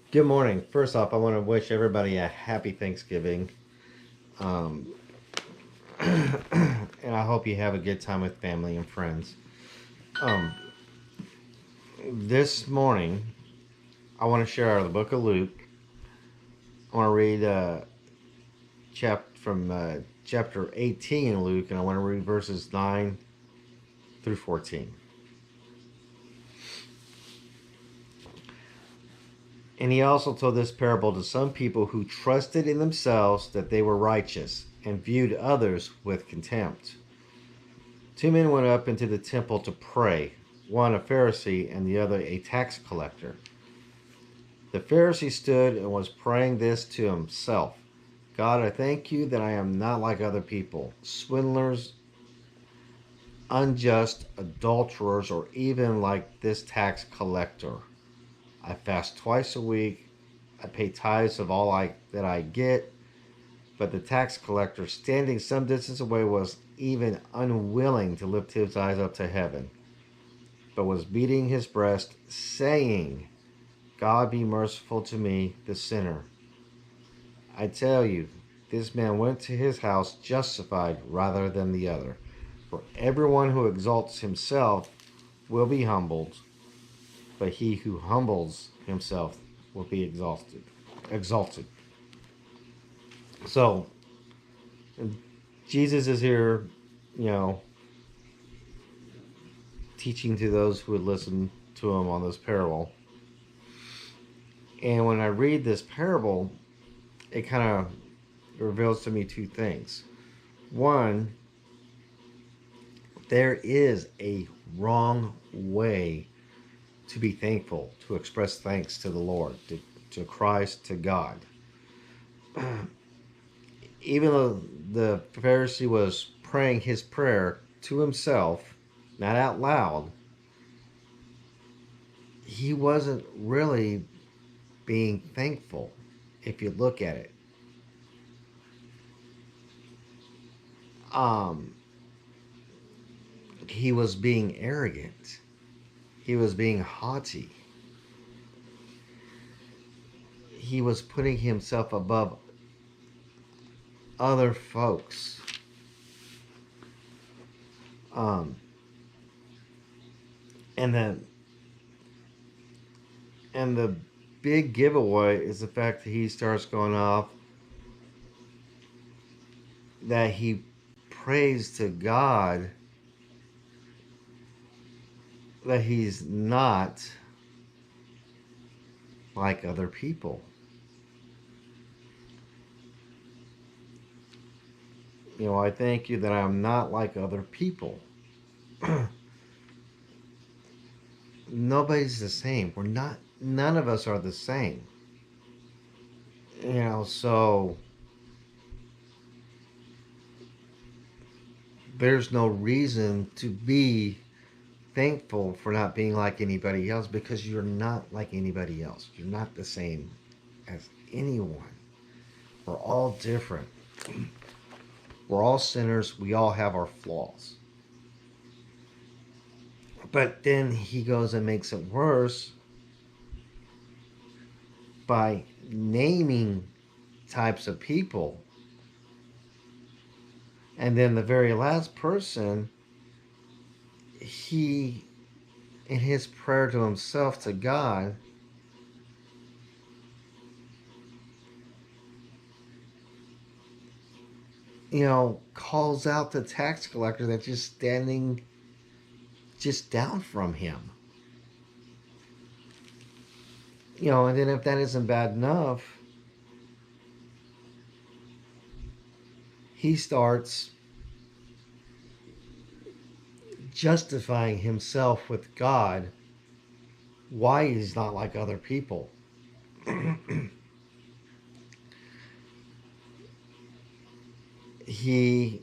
Good morning. First off, I want to wish everybody a happy Thanksgiving. Um, and I hope you have a good time with family and friends. Um, this morning, I want to share out of the book of Luke. I want to read from chapter 18 in Luke, and I want to read verses 9 through 14. And he also told this parable to some people who trusted in themselves that they were righteous and viewed others with contempt. Two men went up into the temple to pray, one a Pharisee and the other a tax collector. The Pharisee stood and was praying this to himself: God, I thank you that I am not like other people, swindlers, unjust, adulterers, or even like this tax collector. I fast twice a week. I pay tithes of that I get. But the tax collector, standing some distance away, was even unwilling to lift his eyes up to heaven, but was beating his breast, saying, God be merciful to me, the sinner. I tell you, this man went to his house justified rather than the other. For everyone who exalts himself will be humbled, but he who humbles himself will be exalted. Exalted. So Jesus is here, you know, teaching to those who would listen to him on this parable. And when I read this parable, it kind of reveals to me two things. One, there is a wrong way to be thankful, to express thanks to the Lord, to Christ, to God. Even though the Pharisee was praying his prayer to himself, not out loud, he wasn't really being thankful if you look at it. Um, he was being arrogant. He was being haughty. He was putting himself above other folks. Um, and then and the big giveaway is the fact that he starts going off that he prays to God that he's not like other people. I thank you that I'm not like other people. Nobody's the same. We're not, none of us are the same. So there's no reason to be thankful for not being like anybody else because you're not like anybody else. You're not the same as anyone. We're all different. We're all sinners. We all have our flaws. But then he goes and makes it worse by naming types of people. And then the very last person, he, in his prayer to himself, to God, calls out the tax collector that's just standing just down from him. And then if that isn't bad enough, he starts justifying himself with God why he's not like other people. He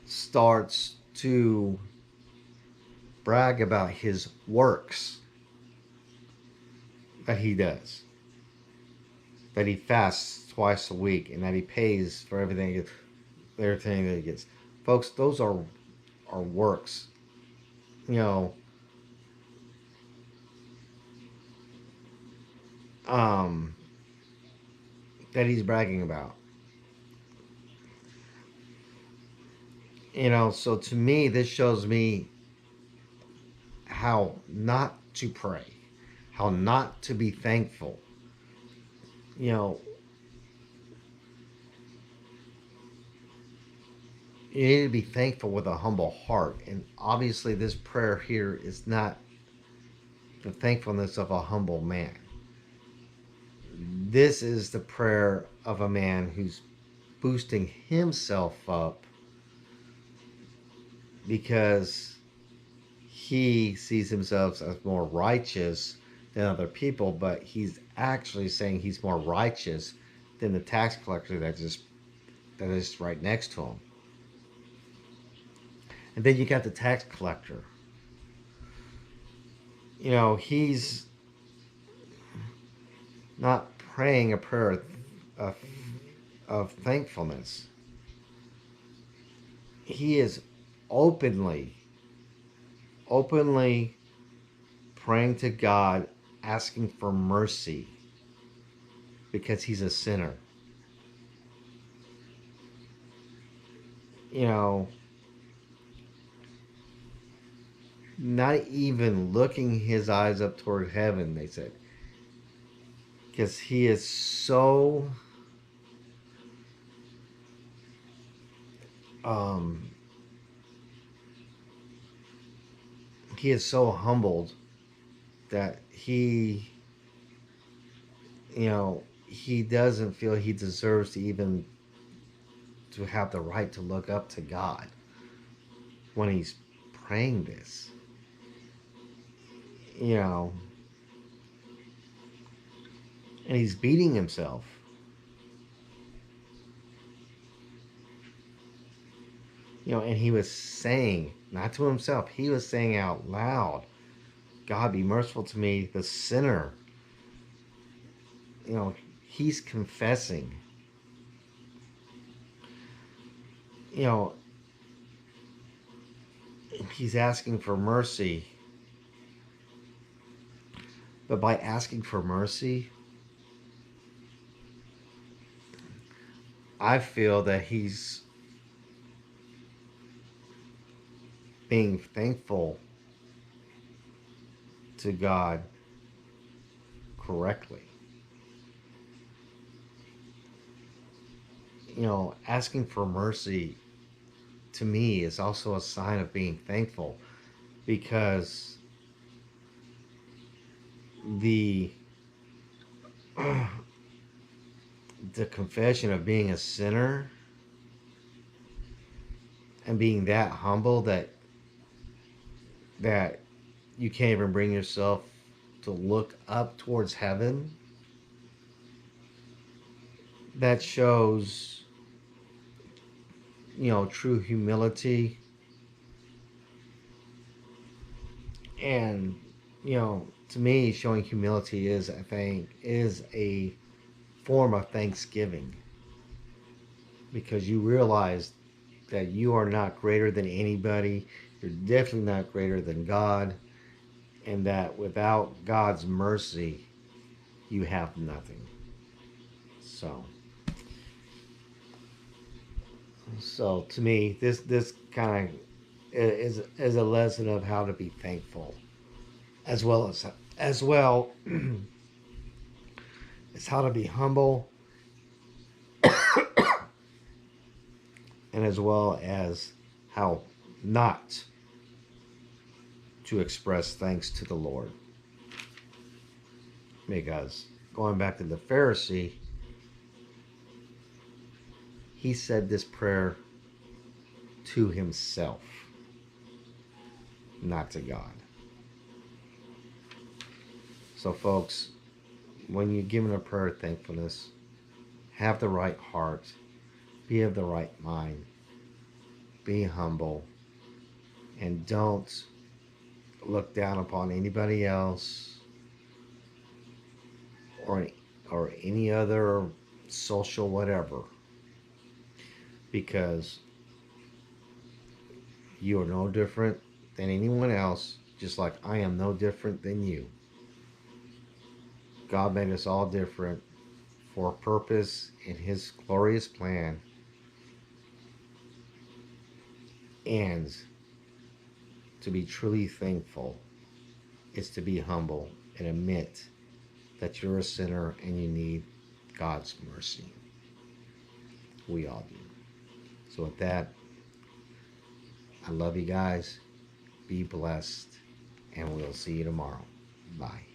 starts to brag about his works that he does, that he fasts twice a week, and that he pays for everything that he gets. Folks, those are works. You know, um, that he's bragging about. So to me, this shows me how not to pray, how not to be thankful. You know, you need to be thankful with a humble heart. And obviously, this prayer here is not the thankfulness of a humble man. This is the prayer of a man who's boosting himself up because he sees himself as more righteous than other people, but he's actually saying he's more righteous than the tax collector that is right next to him. And then you got the tax collector. He's not praying a prayer of, of thankfulness. He is openly, openly praying to God, asking for mercy because he's a sinner. You know, not even looking his eyes up toward heaven, they said, because um, he is so humbled that he doesn't feel he deserves to even to have the right to look up to God when he's praying this. You know, and he's beating himself. And he was saying, not to himself, he was saying out loud, God be merciful to me, the sinner. He's confessing. You know, he's asking for mercy. But by asking for mercy, I feel that he's being thankful to God correctly. Asking for mercy to me is also a sign of being thankful because the the confession of being a sinner and being that humble that you can't even bring yourself to look up towards heaven, that shows true humility. And to me, showing humility is, I think, is a form of thanksgiving because you realize that you are not greater than anybody. You're definitely not greater than God, and that without God's mercy, you have nothing. So, so to me, this kind of is a lesson of how to be thankful, as well as how to be humble, and as well as how not to express thanks to the Lord. Because going back to the Pharisee, he said this prayer to himself, not to God. So, folks, when you're giving a prayer of thankfulness, have the right heart, be of the right mind, be humble, and don't look down upon anybody else or any other social whatever, because you are no different than anyone else, just like I am no different than you. God made us all different for a purpose in His glorious plan, and to be truly thankful is to be humble and admit that you're a sinner and you need God's mercy. We all do. So, with that, I love you guys. Be blessed, and we'll see you tomorrow. Bye.